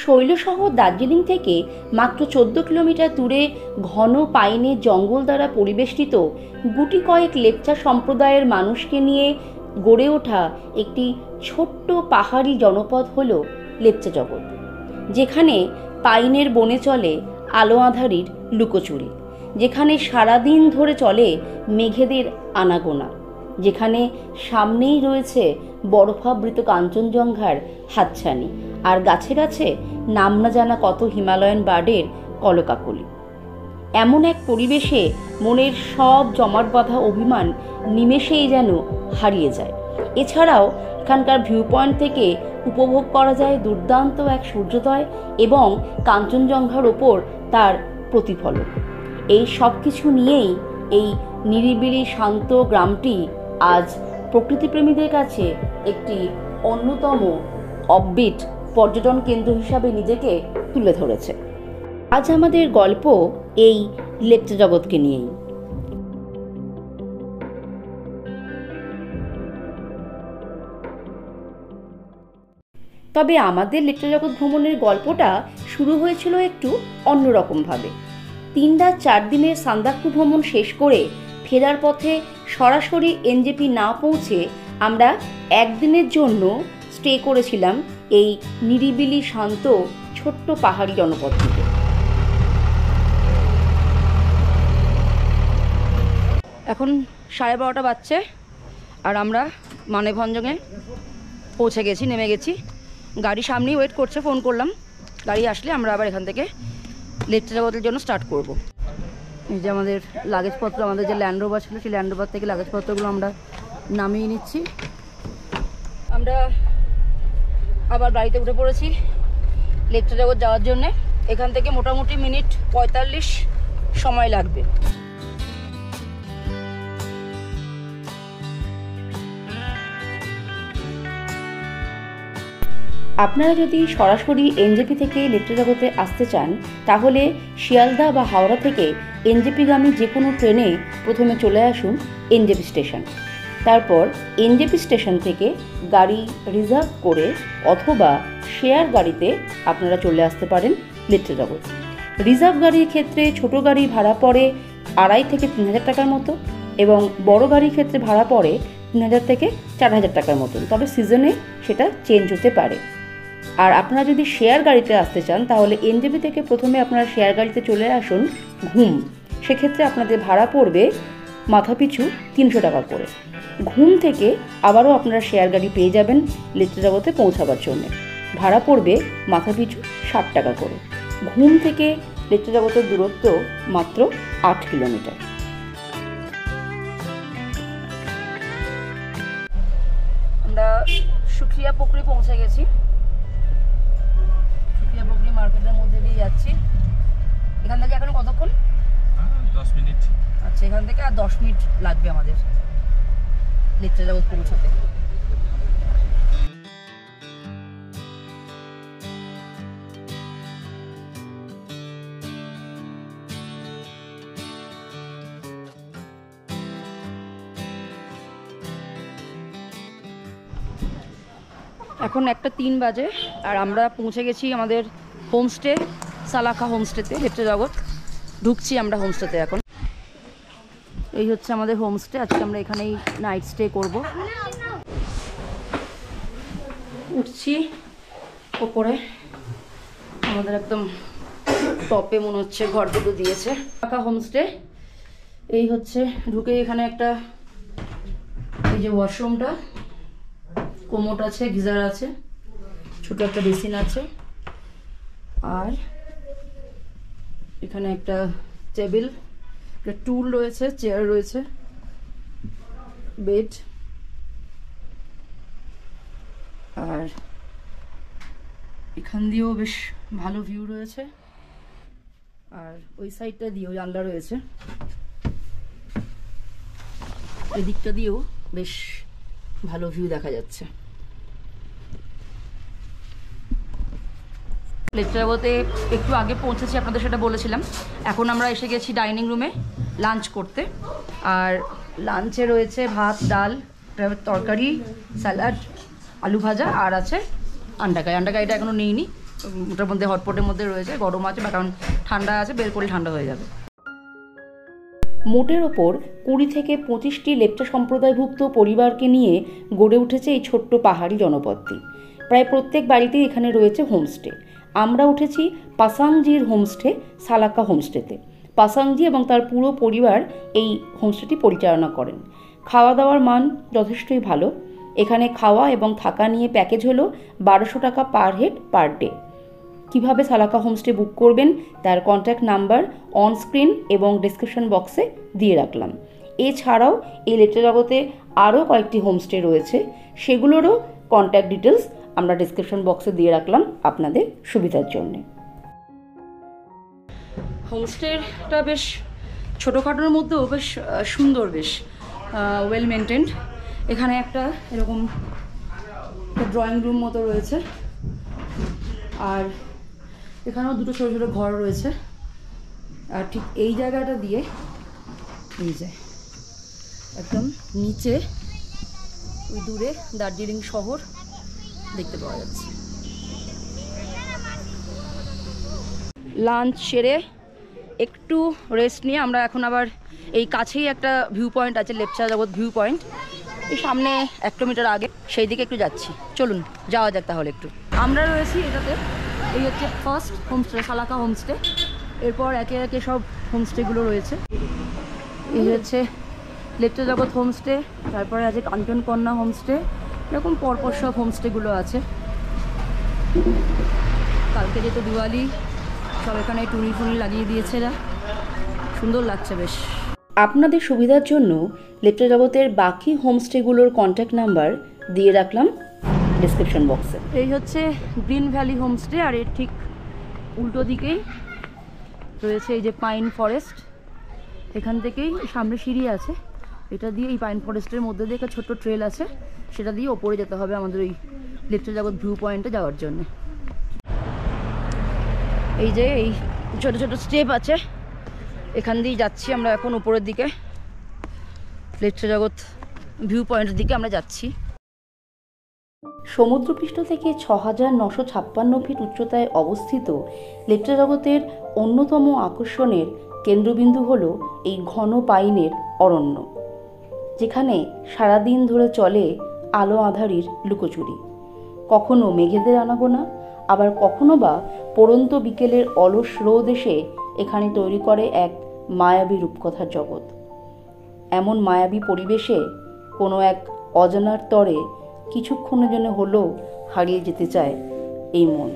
শৈলশহর দার্জিলিং থেকে মাত্র 14 কিলোমিটার দূরে ঘন পাইনের জঙ্গল দ্বারা পরিবেষ্টিত গুটি কয়েক লেপচা সম্প্রদায়ের মানুষকে নিয়ে গড়ে ওঠা একটি ছোট্ট পাহাড়ি জনপদ হল লেপচা জগৎ, যেখানে পাইনের বনে চলে আলো আঁধারির লুকোচুরি, যেখানে সারাদিন ধরে চলে মেঘেদের আনাগোনা, যেখানে সামনেই রয়েছে বরফাবৃত কাঞ্চনজঙ্ঘার হাতছানি আর গাছে গাছে নাম না জানা কত হিমালয়ান বার্ডের কলকাকলি। এমন এক পরিবেশে মনের সব জমাট বাঁধা অভিমান নিমেষেই যেন হারিয়ে যায়। এছাড়াও এখানকার ভিউ পয়েন্ট থেকে উপভোগ করা যায় দুর্দান্ত এক সূর্যোদয় এবং কাঞ্চনজঙ্ঘার ওপর তার প্রতিফলন। এই সব কিছু নিয়েই এই নিরিবিলি শান্ত গ্রামটি আজ প্রকৃতিপ্রেমীদের কাছে একটি অন্যতম অফবিট পর্যটন কেন্দ্র হিসাবে নিজেকে তুলে ধরেছে। আজ আমাদের গল্প এই লেপচা জগৎকে নিয়েই। তবে আমাদের লেপচা জগৎ ভ্রমণের গল্পটা শুরু হয়েছিল একটু অন্যরকমভাবে। 3 রাত 4 দিনের সান্দাকফু ভ্রমণ শেষ করে ফেরার পথে সরাসরি এনজেপি না পৌঁছে আমরা একদিনের জন্য স্টে করেছিলাম এই নিরিবিলি শান্ত ছোট্ট পাহাড়ি জনপদটিতে। এখন 12:30 বাজছে আর আমরা মানেভঞ্জনে পৌঁছে গেছি, নেমে গেছি। গাড়ি সামনেই ওয়েট করছে, ফোন করলাম, গাড়ি আসলে আমরা আবার এখান থেকে লেপচা জগতের জন্য স্টার্ট করব। এই যে আমাদের লাগেজপত্র, আমাদের যে ল্যান্ড রোভার ছিল সেই ল্যান্ড রোভার থেকে লাগেজপত্রগুলো আমরা নামিয়ে নিচ্ছি। আমরা আবার গাড়িতে উঠে পড়েছি লেপচা জগৎ যাওয়ার জন্যে। এখান থেকে মোটামুটি মিনিট 45 সময় লাগবে। আপনারা যদি সরাসরি এনজেপি থেকে লেপচা জগতে আসতে চান তাহলে শিয়ালদা বা হাওড়া থেকে এনজেপিগামী যে কোনো ট্রেনে প্রথমে চলে আসুন এনজেপি স্টেশন। তারপর এনজেপি স্টেশন থেকে গাড়ি রিজার্ভ করে অথবা শেয়ার গাড়িতে আপনারা চলে আসতে পারেন লেপচা জগৎ। রিজার্ভ গাড়ির ক্ষেত্রে ছোট গাড়ি ভাড়া পড়ে 2,500 থেকে 3,000 টাকার মতো এবং বড় গাড়ির ক্ষেত্রে ভাড়া পড়ে 3,000 থেকে 4,000 টাকার মতন। তবে সিজনে সেটা চেঞ্জ হতে পারে। আর আপনারা যদি শেয়ার গাড়িতে আসতে চান তাহলে এনজেপি থেকে প্রথমে আপনারা শেয়ার গাড়িতে চলে আসুন ঘুম। সেক্ষেত্রে আপনাদের ভাড়া পড়বে মাথাপিছু 300 টাকা করে। ঘুম থেকে আবারও আপনারা শেয়ার গাড়ি পেয়ে যাবেন লেপচা জগতে পৌঁছাবার জন্য। ভাড়া পড়বে মাথাপিছু 60 টাকা করে। ঘুম থেকে লেপচা জগতের দূরত্ব মাত্র 8 কিলোমিটার। আমরা সুখিয়া পুকুরে পৌঁছে গেছি। সুখিয়া পুকুরি মার্কেটের মধ্যে দিয়ে যাচ্ছি। এখান থেকে এখন কতক্ষণ? 10 মিনিট। আচ্ছা, এখান থেকে আর 10 মিনিট লাগবে আমাদের লেপচা জগৎ পৌঁছাতে। এখন 1:03 বাজে আর আমরা পৌঁছে গেছি আমাদের হোমস্টে সালাখা হোমস্টেতে লেপচা জগৎ। ঢুকছি আমরা হোমস্টেতে। এখন এই হচ্ছে আমাদের হোমস্টে। আজকে আমরা এখানেই নাইট স্টে করব। উঠছি ওপরে, আমাদের একদম টপে মনে হচ্ছে ঘর দুটো দিয়েছে। সালাখা হোমস্টে এই হচ্ছে। ঢুকে এখানে একটা এই যে ওয়াশরুমটা, কোমোট আছে, গিজার আছে, ছোট একটা বেসিন আছে, আর এখানে একটা টেবিল, একটা টুল রয়েছে, চেয়ার রয়েছে, বেড, আর এখান দিয়েও বেশ ভালো ভিউ রয়েছে। আর ওই সাইডটা দিয়েও জানলা রয়েছে, এই দিকটা দিয়েও বেশ ভালো ভিউ দেখা যাচ্ছে। লেপচা জগতে একটু আগে পৌঁছেছি, আপনাদের সেটা বলেছিলাম। এখন আমরা এসে গেছি ডাইনিং রুমে লাঞ্চ করতে। আর লাঞ্চে রয়েছে ভাত, ডাল, তরকারি, স্যালাড, আলু ভাজা, আর আছে আন্ডা কারি। আন্ডা কারিটা এখনও নিইনি, ওটার মধ্যে হটপটের মধ্যে রয়েছে, গরম আছে বা কারণ ঠান্ডা আছে, বের করলে ঠান্ডা হয়ে যাবে। মোটের ওপর 20 থেকে 25টি লেপচা সম্প্রদায়ভুক্ত পরিবারকে নিয়ে গড়ে উঠেছে এই ছোট্ট পাহাড়ি জনপদটি। প্রায় প্রত্যেক বাড়িতেই এখানে রয়েছে হোমস্টে। আমরা উঠেছি পাসাংজির হোমস্টে, সালাকা হোমস্টেতে। পাসাংজি এবং তার পুরো পরিবার এই হোমস্টেটি পরিচালনা করেন। খাওয়া দাওয়ার মান যথেষ্টই ভালো। এখানে খাওয়া এবং থাকা নিয়ে প্যাকেজ হলো 1200 টাকা পার হেড পার ডে। কীভাবে সালাকা হোমস্টে বুক করবেন তার কন্ট্যাক্ট নাম্বার অন স্ক্রিন এবং ডেসক্রিপশন বক্সে দিয়ে রাখলাম। এছাড়াও এই লেপচা জগতে আরও কয়েকটি হোমস্টে রয়েছে, সেগুলোরও কন্ট্যাক্ট ডিটেলস আমরা ডেসক্রিপশন বক্সে দিয়ে রাখলাম আপনাদের সুবিধার জন্য। হোমস্টেটা বেশ ছোটোখাটোর মধ্যেও বেশ সুন্দর, বেশ ওয়েল মেনটেন্ড। এখানে একটা এরকম ড্রয়িং রুম মতো রয়েছে, আর এখানেও দুটো ছোটো ছোটো ঘর রয়েছে। আর ঠিক এই জায়গাটা দিয়ে এই যে একদম নিচে ওই দূরে দার্জিলিং শহর দেখতে পাওয়া যাচ্ছে। লাঞ্চ সেরে একটু রেস্ট নিয়ে আমরা এখন আবার এই কাছেই একটা ভিউ পয়েন্ট আছে, লেপচা জগৎ ভিউ পয়েন্ট, এই সামনে 1 কিলোমিটার আগে, সেই দিকে একটু যাচ্ছি। চলুন যাওয়া যাক তাহলে একটু। আমরা রয়েছি এটাতে, এই হচ্ছে ফার্স্ট হোমস্টে, সালাকা হোমস্টে। এরপর একে একে সব হোমস্টেগুলো রয়েছে। এই হচ্ছে লেপচা জগৎ হোমস্টে, তারপরে আছে কাঞ্চনকন্যা হোমস্টে, এরকম পরপর সব হোমস্টেগুলো আছে। কালকে যেহেতু দিওয়ালি, সব এখানে টুনি ফুনি লাগিয়ে দিয়েছে, এরা সুন্দর লাগছে বেশ। আপনাদের সুবিধার জন্য লেপচা জগতের বাকি হোমস্টেগুলোর কন্ট্যাক্ট নাম্বার দিয়ে রাখলাম ডিসক্রিপশন বক্সে। এই হচ্ছে গ্রিন ভ্যালি হোমস্টে, আর এর ঠিক উল্টো দিকেই রয়েছে এই যে পাইন ফরেস্ট। এখান থেকেই সামনে সিঁড়ি আছে, এটা দিয়ে এই পাইন ফরেস্টের মধ্যে দিয়ে একটা ছোট্ট ট্রেল আছে, সেটা দিয়ে ওপরে যেতে হবে আমাদের ওই লেপচা জগৎ ভিউ পয়েন্টে যাওয়ার জন্য। এই যে এই ছোট ছোট স্টেপ আছে, এখান দিয়েই যাচ্ছি আমরা এখন উপরের দিকে, লেপচা জগৎ ভিউ পয়েন্টের দিকে আমরা যাচ্ছি। সমুদ্রপৃষ্ঠ থেকে 6956 ফিট উচ্চতায় অবস্থিত লেপচা জগতের অন্যতম আকর্ষণের কেন্দ্রবিন্দু হল এই ঘন পাইনের অরণ্য, যেখানে সারাদিন ধরে চলে আলো আঁধারির লুকোচুরি। কখনো মেঘেদের আনাগোনা, আবার কখনো বা পড়ন্ত বিকেলের অলস রোদ এসে এখানে তৈরি করে এক মায়াবী রূপকথার জগৎ। এমন মায়াবী পরিবেশে কোনো এক অজানার তরে কিছুক্ষণের জন্য হলেও হারিয়ে যেতে চায় এই মন।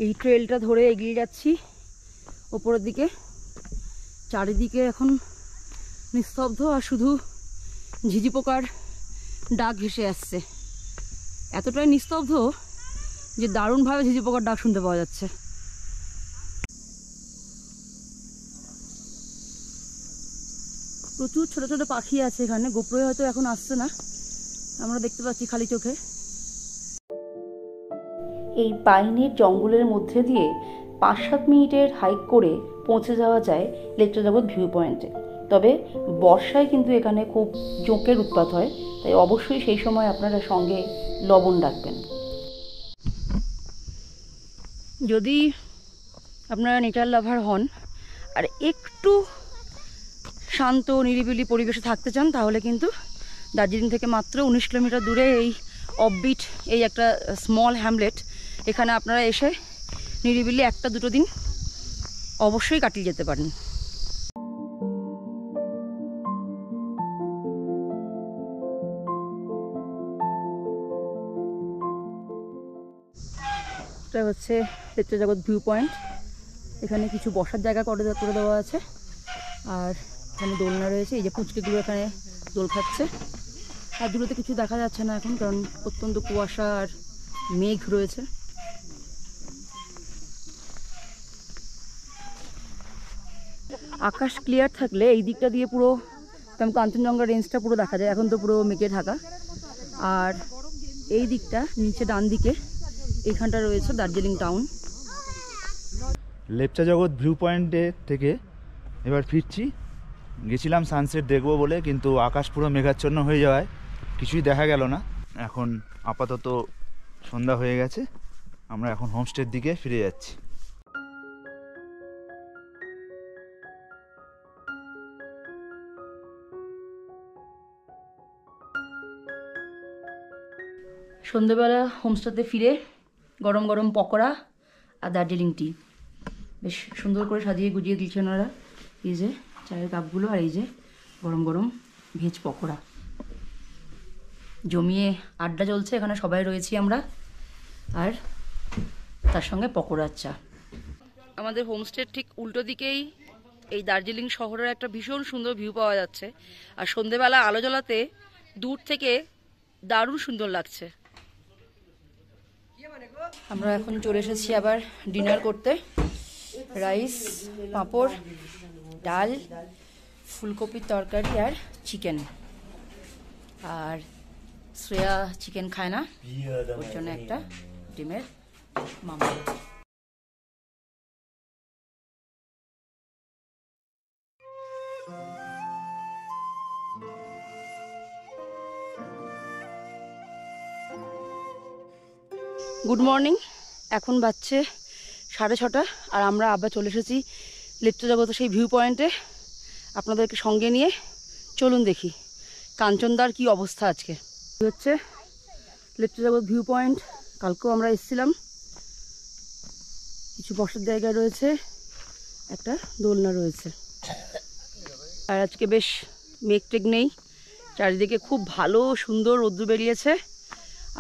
এই ট্রেলটা ধরে এগিয়ে যাচ্ছি ওপরের দিকে। চারিদিকে এখন নিস্তব্ধ, আর শুধু ঝিঝি পোকার ডাক ভেসে আসছে। এতটাই নিস্তব্ধ যে দারুণভাবে ঝিঝি পোকার ডাক শুনতে পাওয়া যাচ্ছে। প্রচুর ছোট ছোট পাখি আছে এখানে, গোপ্রয়ে হয়তো এখন আসছে না, আমরা দেখতে পাচ্ছি খালি চোখে। এই পাইনের জঙ্গলের মধ্যে দিয়ে 5-7 মিনিটের হাইক করে পৌঁছে যাওয়া যায় লেপচা জগৎ ভিউ পয়েন্টে। তবে বর্ষায় কিন্তু এখানে খুব জোঁকের উৎপাত হয়, তাই অবশ্যই সেই সময় আপনারা সঙ্গে লবণ রাখবেন। যদি আপনারা নেচার লাভার হন আর একটু শান্ত নিরিবিলি পরিবেশে থাকতে চান, তাহলে কিন্তু দার্জিলিং থেকে মাত্র 19 কিলোমিটার দূরে এই অফবিট, এই একটা স্মল হ্যামলেট, এখানে আপনারা এসে নিরিবিলি 1-2 দিন অবশ্যই কাটিয়ে যেতে পারেন। এটা হচ্ছে লেপচা জগৎ ভিউ পয়েন্ট। এখানে কিছু বসার জায়গা করে দেওয়া আছে, আর এখানে দোলনা রয়েছে। এই যে পুচকেগুলো এখানে দোল খাচ্ছে। আর দূরেতে কিছু দেখা যাচ্ছে না এখন, কারণ অত্যন্ত কুয়াশা আর মেঘ রয়েছে। আকাশ ক্লিয়ার থাকলে এই দিকটা দিয়ে পুরো কাঞ্চনজঙ্ঘা রেঞ্জটা পুরো দেখা যায়। এখন তো পুরো মেঘে ঢাকা। আর এই দিকটা নিচে ডান দিকে এইখানটা রয়েছে দার্জিলিং টাউন। লেপচা জগৎ ভিউ পয়েন্টে থেকে এবার ফিরছি। গেছিলাম সানসেট দেখবো বলে, কিন্তু আকাশ পুরো মেঘাচ্ছন্ন হয়ে যাওয়ায় কিছুই দেখা গেল না। এখন আপাতত সন্ধ্যা হয়ে গেছে, আমরা এখন হোমস্টের দিকে ফিরে যাচ্ছি। সন্ধেবেলা হোমস্টেতে ফিরে গরম গরম পকোড়া আর দার্জিলিং টি বেশ সুন্দর করে সাজিয়ে গুজিয়ে দিয়েছেন ওরা। এই যে চায়ের কাপগুলো, আর এই যে গরম গরম ভেজ পকোড়া। জমিয়ে আড্ডা চলছে, এখানে সবাই রয়েছি আমরা, আর তার সঙ্গে পকোড়ার চা। আমাদের হোমস্টের ঠিক উল্টো দিকেই এই দার্জিলিং শহরের একটা ভীষণ সুন্দর ভিউ পাওয়া যাচ্ছে, আর সন্ধেবেলা আলো জ্বলাতে দূর থেকে দারুণ সুন্দর লাগছে। আমরা এখন চলে এসেছি আবার ডিনার করতে। রাইস, পাঁপড়, ডাল, ফুলকপির তরকারি আর চিকেন। আর শ্রেয়া চিকেন খায় না, ওর জন্য একটা ডিমের মামা। গুড মর্নিং, এখন বাজছে 6:30, আর আমরা আবার চলে এসেছি লেপ্চা জগতের সেই ভিউ পয়েন্টে। আপনাদেরকে সঙ্গে নিয়ে চলুন দেখি কাঞ্চনদার কি অবস্থা আজকে। হচ্ছে লেপ্চা জগৎ ভিউ পয়েন্ট, কালকেও আমরা এসেছিলাম। কিছু বসার জায়গা রয়েছে, একটা দোলনা রয়েছে, আর আজকে বেশ মেঘ টেঘ নেই, চারিদিকে খুব ভালো সুন্দর রোদ্দুর বেরিয়েছে,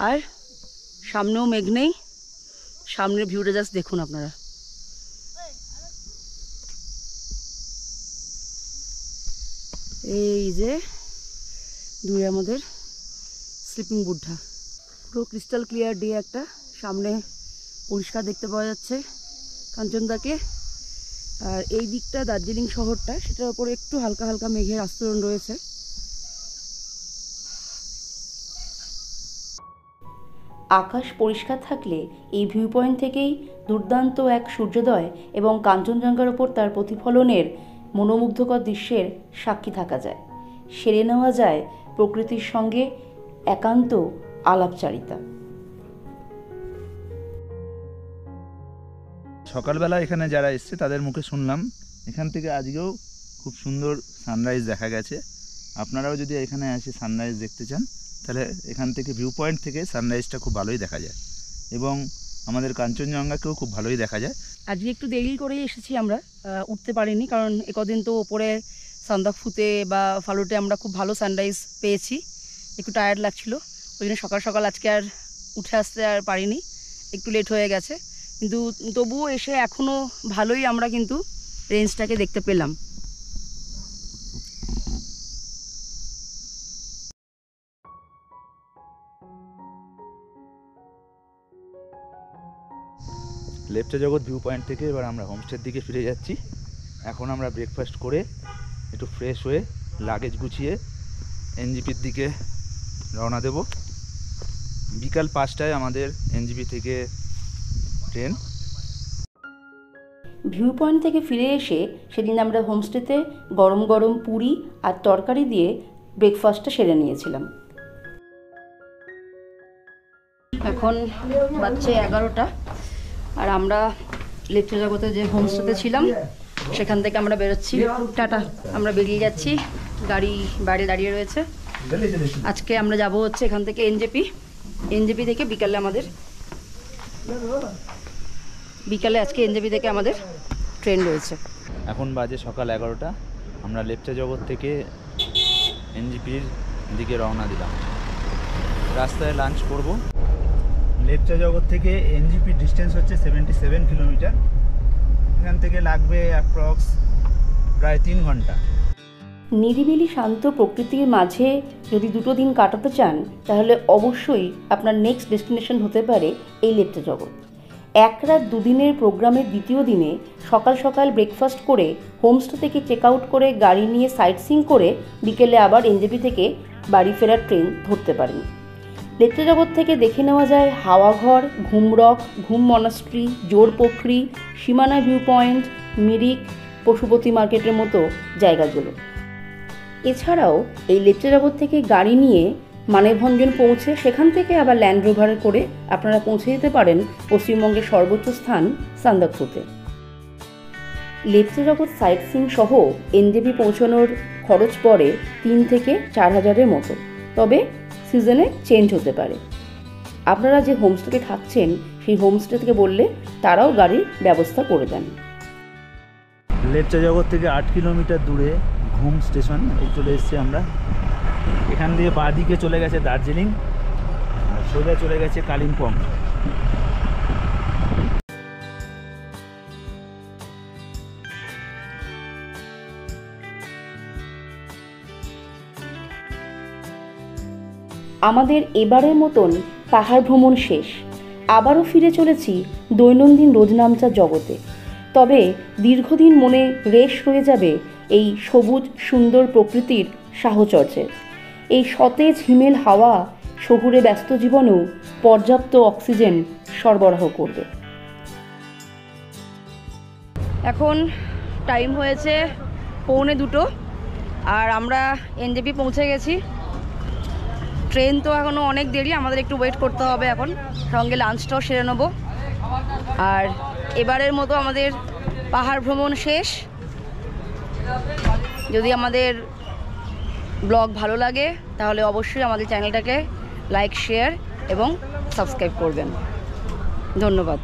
আর সামনেও মেঘ নেই। সামনের ভিউটা জাস্ট দেখুন আপনারা। এই যে দূরে আমাদের স্লিপিং বুদ্ধা, পুরো ক্রিস্টাল ক্লিয়ার ডে একটা, সামনে পরিষ্কার দেখতে পাওয়া যাচ্ছে কাঞ্চনদাকে। আর এই দিকটা দার্জিলিং শহরটা, সেটার উপরে একটু হালকা হালকা মেঘের আস্তরণ রয়েছে। আকাশ পরিষ্কার থাকলে এই ভিউ পয়েন্ট থেকেই দুর্দান্ত এক সূর্যোদয় এবং কাঞ্চনজঙ্ঘার ওপর তার প্রতিফলনের মনোমুগ্ধকর দৃশ্যের সাক্ষী থাকা যায়। সেরে নেওয়া যায় প্রকৃতির সঙ্গে একান্ত আলাপচারিতা। সকালবেলা এখানে যারা এসছে তাদের মুখে শুনলাম এখান থেকে আজকেও খুব সুন্দর সানরাইজ দেখা গেছে। আপনারাও যদি এখানে এসে সানরাইজ দেখতে চান তাহলে এখান থেকে ভিউ পয়েন্ট থেকে সানরাইজটা খুব ভালোই দেখা যায়, এবং আমাদের কাঞ্চনজঙ্ঘাকেও খুব ভালোই দেখা যায়। আজকে একটু দেরি করেই এসেছি আমরা, উঠতে পারিনি, কারণ একদিন তো ওপরে সান্দাকফুতে বা ফালুটে আমরা খুব ভালো সানরাইজ পেয়েছি, একটু টায়ার্ড লাগছিল, ওই জন্য সকাল সকাল আজকে আর উঠে আসতে আর পারিনি, একটু লেট হয়ে গেছে। কিন্তু তবুও এসে এখনও ভালোই আমরা কিন্তু রেঞ্জটাকে দেখতে পেলাম। লেপ্চা জগৎ ভিউ পয়েন্ট থেকে এবার আমরা হোমস্টের দিকে ফিরে যাচ্ছি। এখন আমরা ব্রেকফাস্ট করে একটু ফ্রেশ হয়ে লাগেজ গুছিয়ে এনজিপির দিকে রওনা দেব। বিকাল 5টায় আমাদের এনজিপি থেকে ট্রেন। ভিউ পয়েন্ট থেকে ফিরে এসে সেদিন আমরা হোমস্টেতে গরম গরম পুরি আর তরকারি দিয়ে ব্রেকফাস্টটা সেরে নিয়েছিলাম। এখন বাজছে 11টা, আর আমরা লেপ্চা জগতে যে হোমস্টেতে ছিলাম সেখান থেকে আমরা বেরোচ্ছি। টাটা, আমরা বেরিয়ে যাচ্ছি, গাড়ি বাইরে দাঁড়িয়ে রয়েছে। আজকে আমরা যাব হচ্ছে এখান থেকে এনজেপি থেকে বিকালে আজকে এনজেপি থেকে আমাদের ট্রেন রয়েছে। এখন বাজে সকাল 11টা, আমরা লেপ্চা জগৎ থেকে এনজিপির দিকে রওনা দিলাম। রাস্তায় লাঞ্চ করব। লেপ্চা জগৎ থেকে এনজিপির ডিস্টেন্স হচ্ছে 77 কিলোমিটার। এখান থেকে লাগবে অ্যাপ্রক্স প্রায় 3 ঘন্টা। নিরিবিলি শান্ত প্রকৃতির মাঝে যদি 2 দিন কাটাতে চান তাহলে অবশ্যই আপনার নেক্সট ডেস্টিনেশন হতে পারে এই লেপ্চা জগৎ। 1 রাত 2 দিনের প্রোগ্রামের দ্বিতীয় দিনে সকাল সকাল ব্রেকফাস্ট করে হোমস্টে থেকে চেক আউট করে গাড়ি নিয়ে সাইট সিইং করে বিকেলে আবার এনজেপি থেকে বাড়ি ফেরার ট্রেন ধরতে পারেন। লেপ্চা জগৎ থেকে দেখে নেওয়া যায় হাওয়াঘর, ঘুমরক, ঘুম মনাস্ট্রি, জোর পোখরি, সীমানা ভিউ পয়েন্ট, মিরিক, পশুপতি মার্কেটের মতো জায়গাগুলো। এছাড়াও এই লেপ্চা জগৎ থেকে গাড়ি নিয়ে মানেভঞ্জন পৌঁছে সেখান থেকে আবার ল্যান্ড রোভারে করে আপনারা পৌঁছে যেতে পারেন পশ্চিমবঙ্গের সর্বোচ্চ স্থান সান্দাকফুতে। লেপচা জগৎ সাইট সিইং সহ এনজেপি পৌঁছানোর খরচ পড়ে 3 থেকে 4 হাজারের মতো, তবে সিজনে চেঞ্জ হতে পারে। আপনারা যে হোমস্টেতে থাকছেন সেই হোমস্টে থেকে বললে তারাও গাড়ির ব্যবস্থা করে দেন। লেপচা জগৎ থেকে 8 কিলোমিটার দূরে ঘুম স্টেশন এই চলে এসেছি আমরা। এখান দিয়ে বাঁ দিকে চলে গেছে দার্জিলিং আর সোজা চলে গেছে কালিম্পং। আমাদের এবারের মতন পাহাড় ভ্রমণ শেষ। আবারও ফিরে চলেছি দৈনন্দিন রোজনামচার জগতে। তবে দীর্ঘদিন মনে রেশ রয়ে যাবে এই সবুজ সুন্দর প্রকৃতির সাহচর্যের। এই সতেজ হিমেল হাওয়া শহুরে ব্যস্ত জীবনেও পর্যাপ্ত অক্সিজেন সরবরাহ করবে। এখন টাইম হয়েছে 1:45 আর আমরা এনজেপি পৌঁছে গেছি। ট্রেন তো এখনও অনেক দেরি, আমাদের একটু ওয়েট করতে হবে। এখন সঙ্গে লাঞ্চটাও সেরে নেবো। আর এবারের মতো আমাদের পাহাড় ভ্রমণ শেষ। যদি আমাদের ব্লগ ভালো লাগে তাহলে অবশ্যই আমাদের চ্যানেলটাকে লাইক, শেয়ার এবং সাবস্ক্রাইব করবেন। ধন্যবাদ।